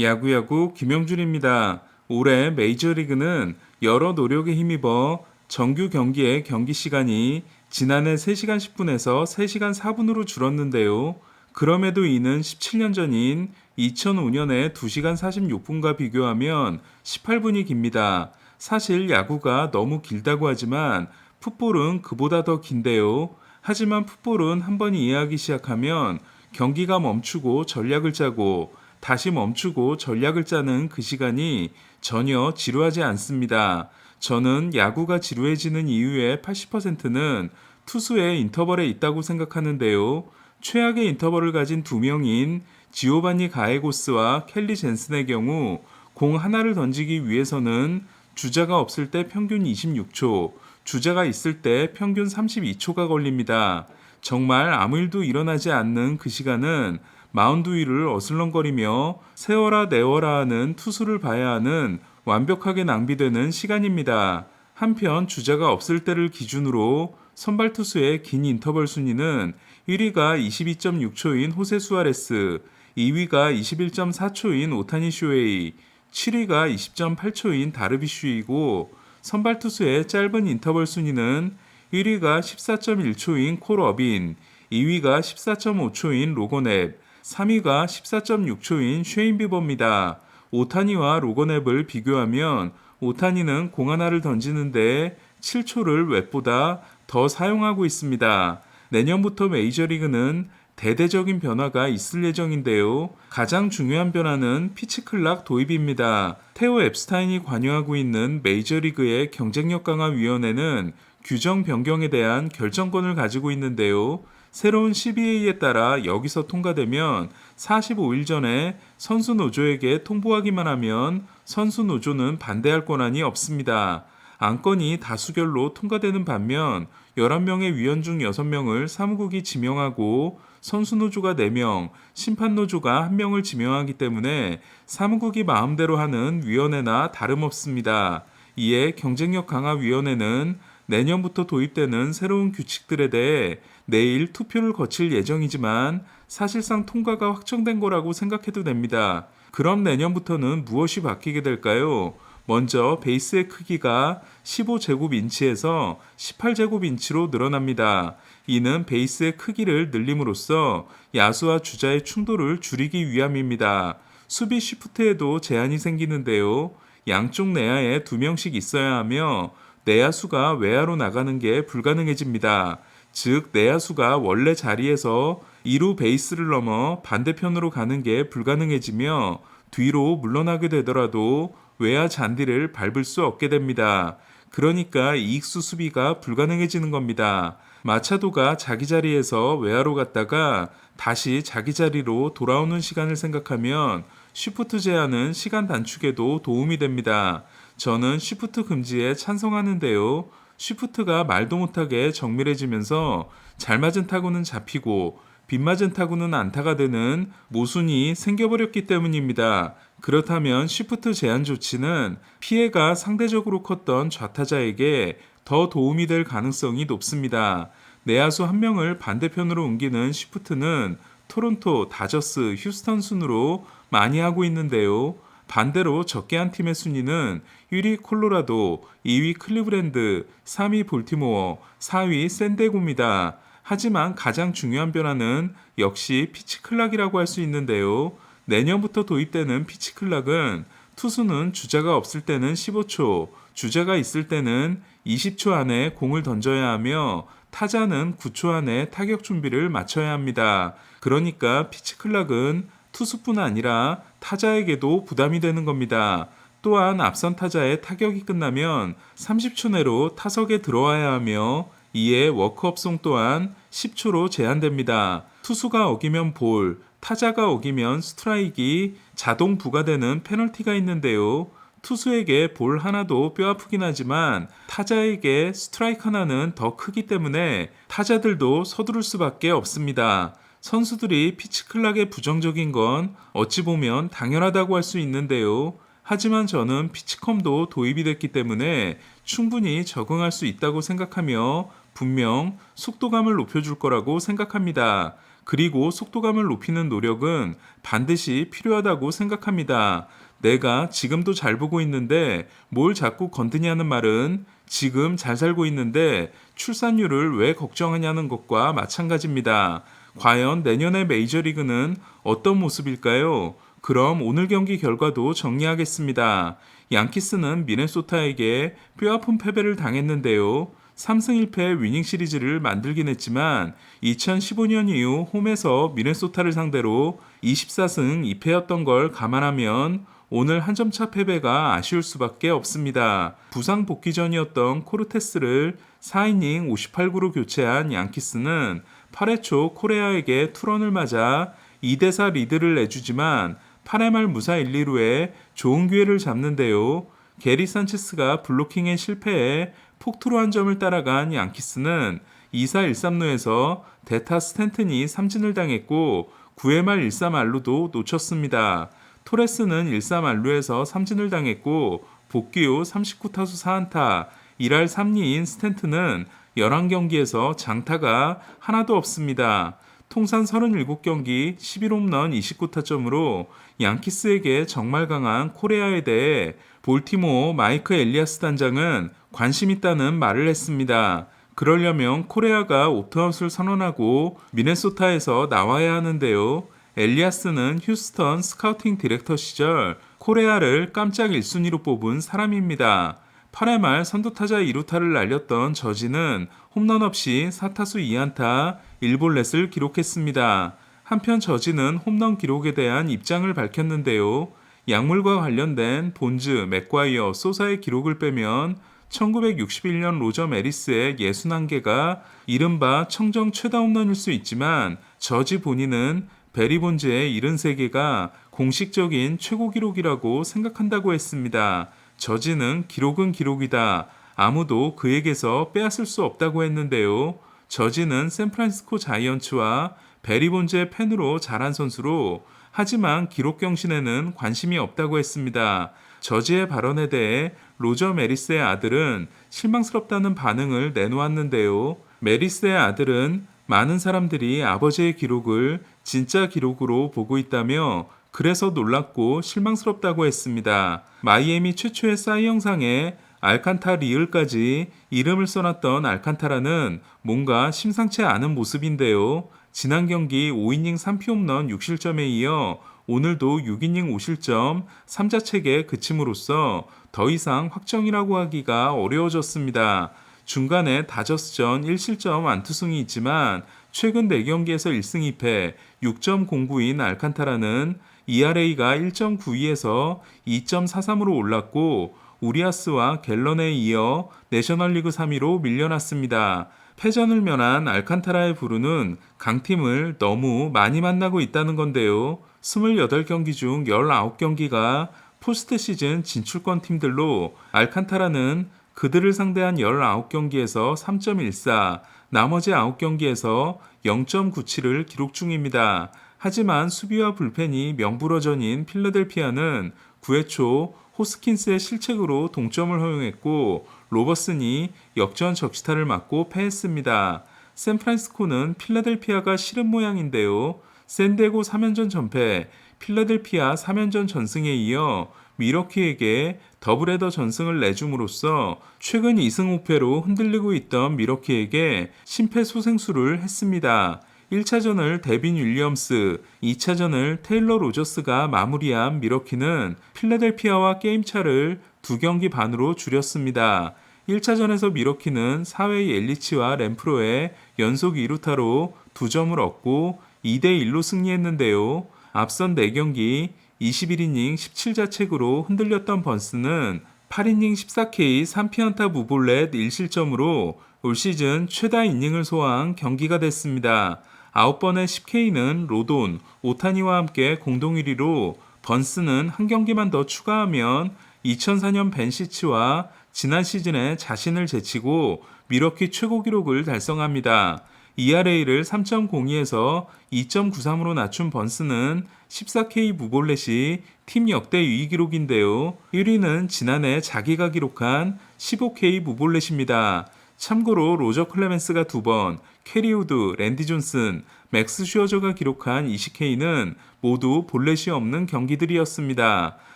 야구야구 김영준입니다. 올해 메이저리그는 여러 노력에 힘입어 정규 경기의 경기 시간이 지난해 3시간 10분에서 3시간 4분으로 줄었는데요. 그럼에도 이는 17년 전인 2005년의 2시간 46분과 비교하면 18분이 깁니다. 사실 야구가 너무 길다고 하지만 풋볼은 그보다 더 긴데요. 하지만 풋볼은 한 번 이해하기 시작하면 경기가 멈추고 전략을 짜고 다시 멈추고 전략을 짜는 그 시간이 전혀 지루하지 않습니다. 저는 야구가 지루해지는 이유의 80%는 투수의 인터벌에 있다고 생각하는데요. 최악의 인터벌을 가진 두 명인 지오바니 가에고스와 켈리 젠슨의 경우 공 하나를 던지기 위해서는 주자가 없을 때 평균 26초, 주자가 있을 때 평균 32초가 걸립니다. 정말 아무 일도 일어나지 않는 그 시간은 마운드 위를 어슬렁거리며 세워라 내워라 하는 투수를 봐야 하는 완벽하게 낭비되는 시간입니다. 한편 주자가 없을 때를 기준으로 선발 투수의 긴 인터벌 순위는 1위가 22.6초인 호세 수아레스, 2위가 21.4초인 오타니 쇼헤이, 7위가 20.8초인 다르비슈이고 선발 투수의 짧은 인터벌 순위는 1위가 14.1초인 콜 어빈, 2위가 14.5초인 로건앱, 3위가 14.6초인 쉐인 비버입니다. 오타니와 로건앱을 비교하면 오타니는 공 하나를 던지는데 7초를 웹보다 더 사용하고 있습니다. 내년부터 메이저리그는 대대적인 변화가 있을 예정인데요. 가장 중요한 변화는 피치 클락 도입입니다. 테오 앱스타인이 관여하고 있는 메이저리그의 경쟁력 강화 위원회는 규정 변경에 대한 결정권을 가지고 있는데요. 새로운 CBA에 따라 여기서 통과되면 45일 전에 선수 노조에게 통보하기만 하면 선수 노조는 반대할 권한이 없습니다. 안건이 다수결로 통과되는 반면 11명의 위원 중 6명을 사무국이 지명하고 선수노조가 4명, 심판노조가 1명을 지명하기 때문에 사무국이 마음대로 하는 위원회나 다름없습니다. 이에 경쟁력 강화 위원회는 내년부터 도입되는 새로운 규칙들에 대해 내일 투표를 거칠 예정이지만 사실상 통과가 확정된 거라고 생각해도 됩니다. 그럼 내년부터는 무엇이 바뀌게 될까요? 먼저 베이스의 크기가 15제곱인치에서 18제곱인치로 늘어납니다. 이는 베이스의 크기를 늘림으로써 야수와 주자의 충돌을 줄이기 위함입니다. 수비 시프트에도 제한이 생기는데요. 양쪽 내야에 2명씩 있어야 하며 내야수가 외야로 나가는 게 불가능해집니다. 즉 내야수가 원래 자리에서 2루 베이스를 넘어 반대편으로 가는 게 불가능해지며 뒤로 물러나게 되더라도 외야 잔디를 밟을 수 없게 됩니다. 그러니까 이익수 수비가 불가능해지는 겁니다. 마차도가 자기 자리에서 외야로 갔다가 다시 자기 자리로 돌아오는 시간을 생각하면 쉬프트 제한은 시간 단축에도 도움이 됩니다. 저는 쉬프트 금지에 찬성하는데요. 쉬프트가 말도 못하게 정밀해지면서 잘 맞은 타구는 잡히고 빗 맞은 타구는 안타가 되는 모순이 생겨버렸기 때문입니다. 그렇다면 쉬프트 제한 조치는 피해가 상대적으로 컸던 좌타자에게 더 도움이 될 가능성이 높습니다. 내야수 한 명을 반대편으로 옮기는 쉬프트는 토론토, 다저스, 휴스턴 순으로 많이 하고 있는데요. 반대로 적게 한 팀의 순위는 1위 콜로라도, 2위 클리브랜드, 3위 볼티모어, 4위 샌디에고입니다. 하지만 가장 중요한 변화는 역시 피치 클락이라고 할 수 있는데요. 내년부터 도입되는 피치 클락은 투수는 주자가 없을 때는 15초, 주자가 있을 때는 20초 안에 공을 던져야 하며 타자는 9초 안에 타격 준비를 마쳐야 합니다. 그러니까 피치 클락은 투수뿐 아니라 타자에게도 부담이 되는 겁니다. 또한 앞선 타자의 타격이 끝나면 30초 내로 타석에 들어와야 하며 이에 워크업송 또한 10초로 제한됩니다. 투수가 어기면 볼, 타자가 어기면 스트라이크가 자동 부과되는 페널티가 있는데요. 투수에게 볼 하나도 뼈아프긴 하지만 타자에게 스트라이크 하나는 더 크기 때문에 타자들도 서두를 수밖에 없습니다. 선수들이 피치 클락에 부정적인 건 어찌 보면 당연하다고 할 수 있는데요. 하지만 저는 피치컴도 도입이 됐기 때문에 충분히 적응할 수 있다고 생각하며 분명 속도감을 높여줄 거라고 생각합니다. 그리고 속도감을 높이는 노력은 반드시 필요하다고 생각합니다. 내가 지금도 잘 보고 있는데 뭘 자꾸 건드냐는 말은 지금 잘 살고 있는데 출산율을 왜 걱정하냐는 것과 마찬가지입니다. 과연 내년의 메이저리그는 어떤 모습일까요? 그럼 오늘 경기 결과도 정리하겠습니다. 양키스는 미네소타에게 뼈아픈 패배를 당했는데요. 3승 1패 위닝 시리즈를 만들긴 했지만 2015년 이후 홈에서 미네소타를 상대로 24승 2패였던 걸 감안하면 오늘 한 점차 패배가 아쉬울 수밖에 없습니다. 부상 복귀 전이었던 코르테스를 4이닝 58구로 교체한 양키스는 8회 초 코레아에게 투런을 맞아 2대4 리드를 내주지만 8회 말 무사 1, 2루에 좋은 기회를 잡는데요. 게리 산체스가 블로킹에 실패해 폭투로 한 점을 따라간 양키스는 2사 1삼루에서 대타 스탠튼이 삼진을 당했고 9회 말 1-3알루도 놓쳤습니다. 토레스는 1-3알루에서 삼진을 당했고 복귀 후 39타수 4안타 1할 3리인 스탠튼은 11경기에서 장타가 하나도 없습니다. 통산 37경기 11홈런 29타점으로 양키스에게 정말 강한 코레아에 대해 볼티모어 마이크 엘리아스 단장은 관심 있다는 말을 했습니다. 그러려면 코레아가 옵트아웃을 선언하고 미네소타에서 나와야 하는데요. 엘리아스는 휴스턴 스카우팅 디렉터 시절 코레아를 깜짝 1순위로 뽑은 사람입니다. 8회 말 선두타자 2루타를 날렸던 저지는 홈런 없이 4타수 2안타 1볼넷을 기록했습니다. 한편 저지는 홈런 기록에 대한 입장을 밝혔는데요. 약물과 관련된 본즈, 맥과이어, 소사의 기록을 빼면 1961년 로저 메리스의 61개가 이른바 청정 최다 홈런일 수 있지만 저지 본인은 베리 본즈의 73개가 공식적인 최고 기록이라고 생각한다고 했습니다. 저지는 기록은 기록이다. 아무도 그에게서 빼앗을 수 없다고 했는데요. 저지는 샌프란시스코 자이언츠와 베리 본즈의 팬으로 자란 선수로 하지만 기록 경신에는 관심이 없다고 했습니다. 저지의 발언에 대해 로저 메리스의 아들은 실망스럽다는 반응을 내놓았는데요. 메리스의 아들은 많은 사람들이 아버지의 기록을 진짜 기록으로 보고 있다며 그래서 놀랍고 실망스럽다고 했습니다. 마이애미 최초의 싸이 영상에 알칸타 리을까지 이름을 써놨던 알칸타라는 뭔가 심상치 않은 모습인데요. 지난 경기 5이닝 3피 홈런 6실점에 이어 오늘도 6이닝 5실점 3자책에 그침으로써 더 이상 확정이라고 하기가 어려워졌습니다. 중간에 다저스전 1실점 안투승이 있지만 최근 4경기에서 1승 2패 6.09인 알칸타라는 ERA가 1.92에서 2.43으로 올랐고 우리아스와 갤런에 이어 내셔널리그 3위로 밀려났습니다. 패전을 면한 알칸타라의 부르는 강팀을 너무 많이 만나고 있다는 건데요. 28경기 중 19경기가 포스트 시즌 진출권 팀들로 알칸타라는 그들을 상대한 19경기에서 3.14, 나머지 9경기에서 0.97을 기록 중입니다. 하지만 수비와 불펜이 명불허전인 필라델피아는 9회 초 호스킨스의 실책으로 동점을 허용했고 로버슨이 역전 적시타를 맞고 패했습니다. 샌프란시스코는 필라델피아가 싫은 모양인데요. 샌디에고 3연전 전패, 필라델피아 3연전 전승에 이어 미러키에게 더블헤더 전승을 내줌으로써 최근 2승 5패로 흔들리고 있던 미러키에게 심폐소생술을 했습니다. 1차전을 데빈 윌리엄스, 2차전을 테일러 로저스가 마무리한 미러키는 필라델피아와 게임차를 2경기 반으로 줄였습니다. 1차전에서 미러키는 4회 엘리치와 램프로의 연속 2루타로 2점을 얻고 2대1로 승리했는데요. 앞선 4경기 21이닝 17자책으로 흔들렸던 번스는 8이닝 14K 3피안타 무볼넷 1실점으로 올 시즌 최다 이닝을 소화한 경기가 됐습니다. 9번의 10K는 로돈, 오타니와 함께 공동 1위로 번스는 한 경기만 더 추가하면 2004년 벤시치와 지난 시즌에 자신을 제치고 미러키 최고 기록을 달성합니다. ERA를 3.02에서 2.93으로 낮춘 번스는 14K 무볼넷이 팀 역대 유의 기록인데요. 1위는 지난해 자기가 기록한 15K 무볼넷입니다. 참고로 로저 클레멘스가 2번, 캐리 우드, 랜디 존슨, 맥스 슈어저가 기록한 20K는 모두 볼넷이 없는 경기들이었습니다.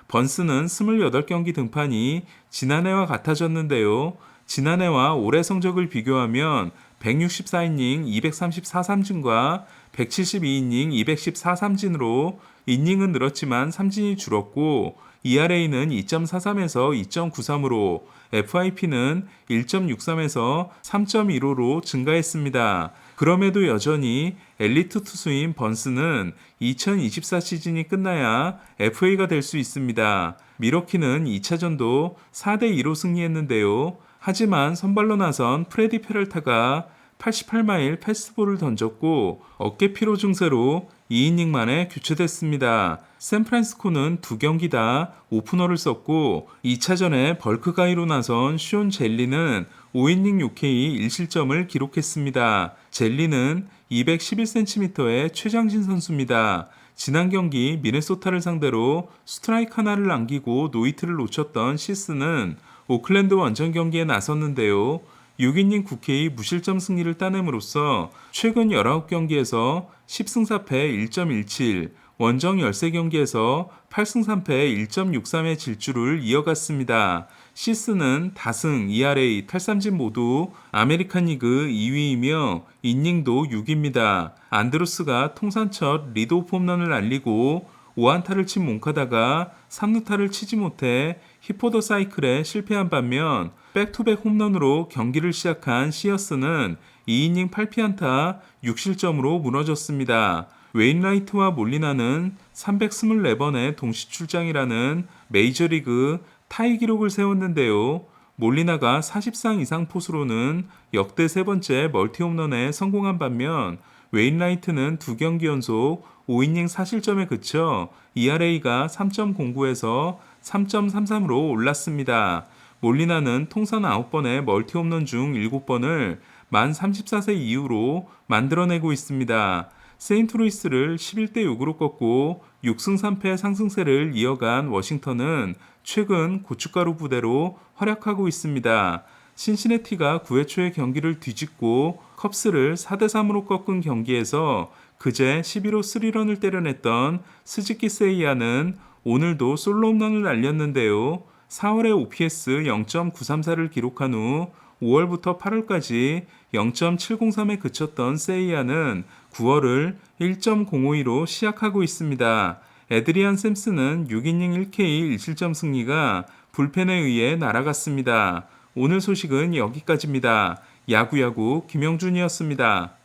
번스는 28경기 등판이 지난해와 같아졌는데요. 지난해와 올해 성적을 비교하면 164이닝 234삼진과 172이닝 214삼진으로 이닝은 늘었지만 삼진이 줄었고 ERA는 2.43에서 2.93으로 FIP는 1.63에서 3.15로 증가했습니다. 그럼에도 여전히 엘리트 투수인 번스는 2024 시즌이 끝나야 FA가 될 수 있습니다. 미러키는 2차전도 4대2로 승리했는데요. 하지만 선발로 나선 프레디 페럴타가 88마일 패스트볼을 던졌고 어깨 피로 증세로 2이닝 만에 교체됐습니다. 샌프란시스코는 2경기 다 오프너를 썼고 2차전에 벌크 가이로 나선 숀 젤리는 5이닝 6K 1실점을 기록했습니다. 젤리는 211cm의 최장신 선수입니다. 지난 경기 미네소타를 상대로 스트라이크 하나를 남기고 노히트를 놓쳤던 시스는 오클랜드 원정 경기에 나섰는데요. 6이닝 9K 무실점 승리를 따냄으로써 최근 19경기에서 10승 4패 1.17, 원정 13경기에서 8승 3패 1.63의 질주를 이어갔습니다. 시스는 다승, ERA, 탈삼진 모두 아메리칸 리그 2위이며 이닝도 6위입니다. 안드루스가 통산 첫 리드오프 홈런을 날리고 5안타를 친 몽카다가 3루타를 치지 못해 히포더 사이클에 실패한 반면 백투백 홈런으로 경기를 시작한 시어스는 2이닝 8피안타 6실점으로 무너졌습니다. 웨인라이트와 몰리나는 324번의 동시 출장이라는 메이저리그 타이 기록을 세웠는데요. 몰리나가 40상 이상 포수로는 역대 세 번째 멀티 홈런에 성공한 반면 웨인라이트는 2경기 연속 5이닝 4실점에 그쳐 ERA가 3.09에서 3.33으로 올랐습니다. 몰리나는 통산 9번의 멀티 홈런 중 7번을 만 34세 이후로 만들어내고 있습니다. 세인트루이스를 11대6으로 꺾고 6승 3패 상승세를 이어간 워싱턴은 최근 고춧가루 부대로 활약하고 있습니다. 신시내티가 9회 초에 경기를 뒤집고 컵스를 4대3으로 꺾은 경기에서 그제 11호 3런을 때려냈던 스즈키 세이야는 오늘도 솔로 홈런을 날렸는데요. 4월에 OPS 0.934를 기록한 후 5월부터 8월까지 0.703에 그쳤던 세이야는 9월을 1.052로 시작하고 있습니다. 에드리안 샘스는 6이닝 1K 1실점 승리가 불펜에 의해 날아갔습니다. 오늘 소식은 여기까지입니다. 야구야구 김영준이었습니다.